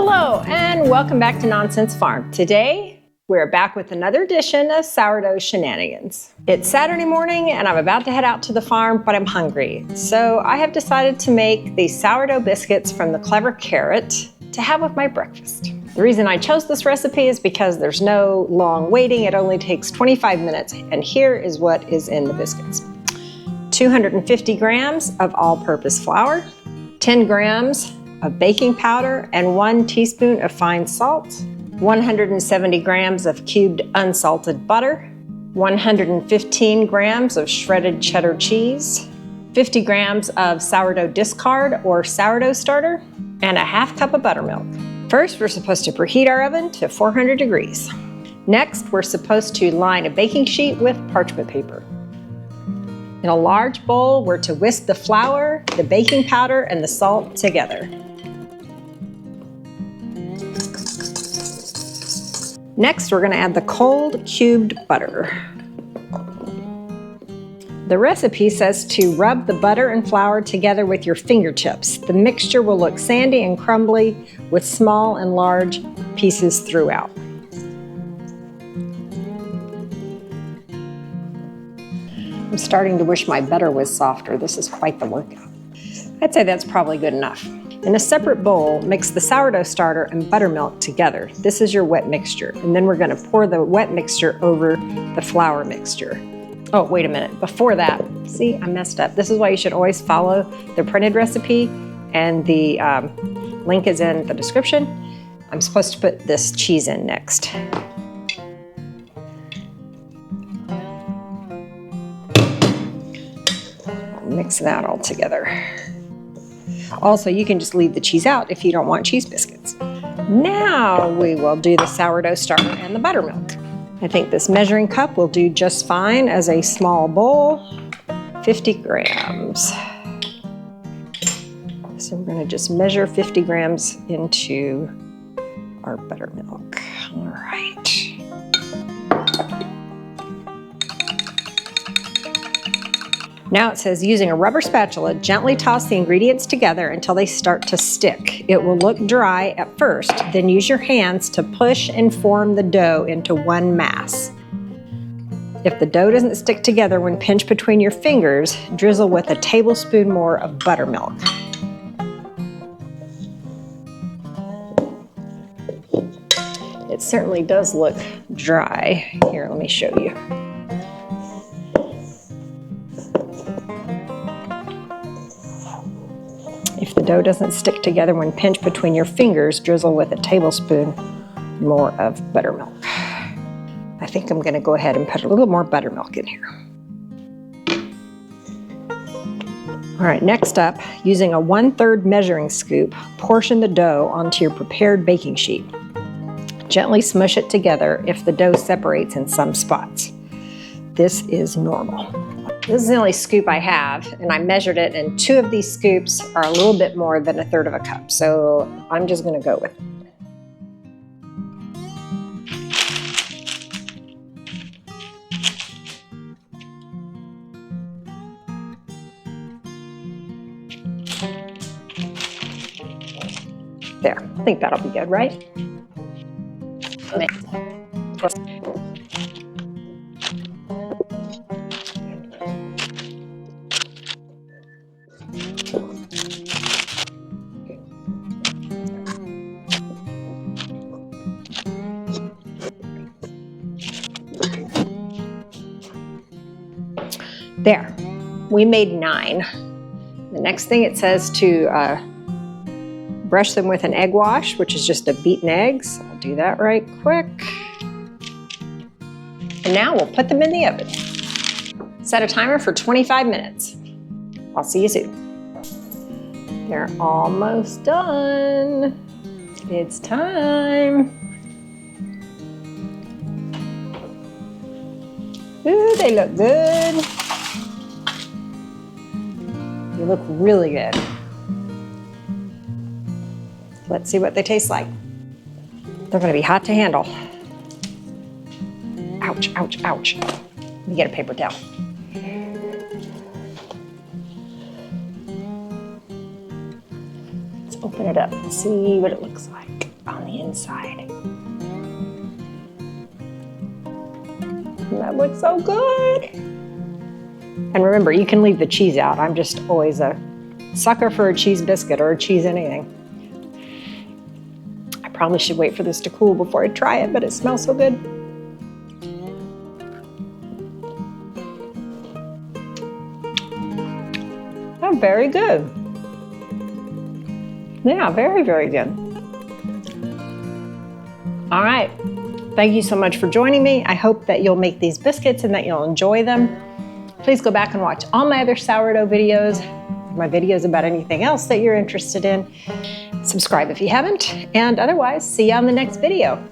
Hello and welcome back to Nonsense Farm. Today we're back with another edition of Sourdough Shenanigans. It's Saturday morning and I'm about to head out to the farm, but I'm hungry. So I have decided to make these sourdough biscuits from the Clever Carrot to have with my breakfast. The reason I chose this recipe is because there's no long waiting. It only takes 25 minutes, and here is what is in the biscuits. 250 grams of all-purpose flour, 10 grams of baking powder, and 1 teaspoon of fine salt, 170 grams of cubed unsalted butter, 115 grams of shredded cheddar cheese, 50 grams of sourdough discard or sourdough starter, and a half cup of buttermilk. First, we're supposed to preheat our oven to 400 degrees. Next, we're supposed to line a baking sheet with parchment paper. In a large bowl, we're to whisk the flour, the baking powder, and the salt together. Next, we're going to add the cold cubed butter. The recipe says to rub the butter and flour together with your fingertips. The mixture will look sandy and crumbly with small and large pieces throughout. I'm starting to wish my butter was softer. This is quite the workout. I'd say that's probably good enough. In a separate bowl, mix the sourdough starter and buttermilk together. This is your wet mixture. And then we're going to pour the wet mixture over the flour mixture. Oh, wait a minute. Before that, see, I messed up. This is why you should always follow the printed recipe, and the link is in the description. I'm supposed to put this cheese in next. Mix that all together. Also, you can just leave the cheese out if you don't want cheese biscuits. Now we will do the sourdough starter and the buttermilk. I think this measuring cup will do just fine as a small bowl, 50 grams. So we're going to just measure 50 grams into our buttermilk. All right. Now it says, using a rubber spatula, gently toss the ingredients together until they start to stick. It will look dry at first, then use your hands to push and form the dough into one mass. If the dough doesn't stick together when pinched between your fingers, drizzle with a tablespoon more of buttermilk. It certainly does look dry. Here, let me show you. If the dough doesn't stick together when pinched between your fingers, drizzle with a tablespoon more of buttermilk. I think I'm going to go ahead and put a little more buttermilk in here. All right, next up, using a 1/3 measuring scoop, portion the dough onto your prepared baking sheet. Gently smush it together if the dough separates in some spots. This is normal. This is the only scoop I have, and I measured it, and 2 of these scoops are a little bit more than 1/3 of a cup, so I'm just going to go with it. There, I think that'll be good, right? There, we made 9. The next thing it says to brush them with an egg wash, which is just a beaten eggs. I'll do that right quick. And now we'll put them in the oven. Set a timer for 25 minutes. I'll see you soon. They're almost done. It's time. Ooh, they look good. They look really good. Let's see what they taste like. They're going to be hot to handle. Ouch, ouch, ouch. Let me get a paper towel. Let's open it up and see what it looks like. on the inside. That looks so good. And remember, you can leave the cheese out. I'm just always a sucker for a cheese biscuit or a cheese anything. I probably should wait for this to cool before I try it, but it smells so good. Oh, very good. Yeah, very, very good. All right. Thank you so much for joining me. I hope that you'll make these biscuits and that you'll enjoy them. Please go back and watch all my other sourdough videos, my videos about anything else that you're interested in. Subscribe if you haven't, and otherwise, see you on the next video.